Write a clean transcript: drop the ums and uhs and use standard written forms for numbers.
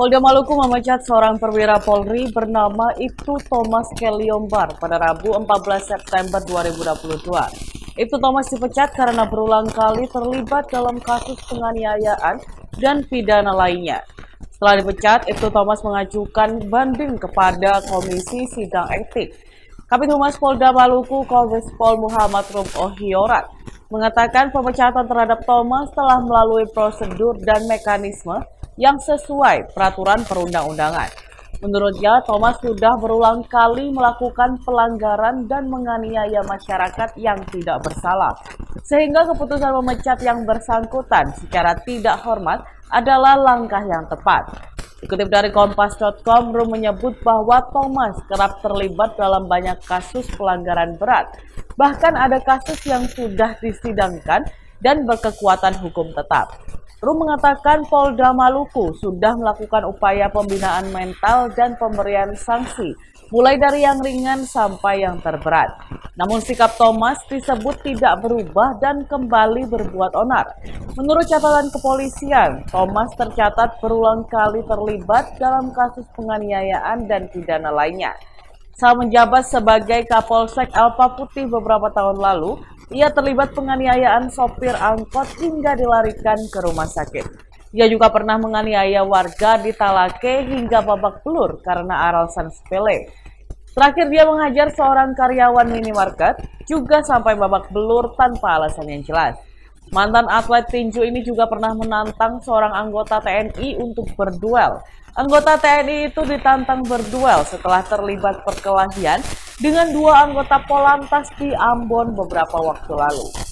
Polda Maluku memecat seorang perwira Polri bernama Ibtu Thomas Keliombar pada Rabu 14 September 2022. Ibtu Thomas dipecat karena berulang kali terlibat dalam kasus penganiayaan dan pidana lainnya. Setelah dipecat, Ibtu Thomas mengajukan banding kepada Komisi Sidang Etik. Kabid Humas Polda Maluku, Kombes Pol Muhammad Rum Ohiorat, mengatakan pemecatan terhadap Thomas telah melalui prosedur dan mekanisme yang sesuai peraturan perundang-undangan. Menurutnya, Thomas sudah berulang kali melakukan pelanggaran dan menganiaya masyarakat yang tidak bersalah, sehingga keputusan memecat yang bersangkutan secara tidak hormat adalah langkah yang tepat. Dikutip dari Kompas.com, Rum menyebut bahwa Thomas kerap terlibat dalam banyak kasus pelanggaran berat. Bahkan ada kasus yang sudah disidangkan dan berkekuatan hukum tetap. Rum mengatakan Polda Maluku sudah melakukan upaya pembinaan mental dan pemberian sanksi, mulai dari yang ringan sampai yang terberat. Namun sikap Thomas disebut tidak berubah dan kembali berbuat onar. Menurut catatan kepolisian, Thomas tercatat berulang kali terlibat dalam kasus penganiayaan dan pidana lainnya. Saat menjabat sebagai Kapolsek Elpa Putih beberapa tahun lalu, ia terlibat penganiayaan sopir angkot hingga dilarikan ke rumah sakit. Ia juga pernah menganiaya warga di Talake hingga babak belur karena alasan sepele. Terakhir dia menghajar seorang karyawan minimarket juga sampai babak belur tanpa alasan yang jelas. Mantan atlet tinju ini juga pernah menantang seorang anggota TNI untuk berduel. Anggota TNI itu ditantang berduel setelah terlibat perkelahian dengan dua anggota Polantas di Ambon beberapa waktu lalu.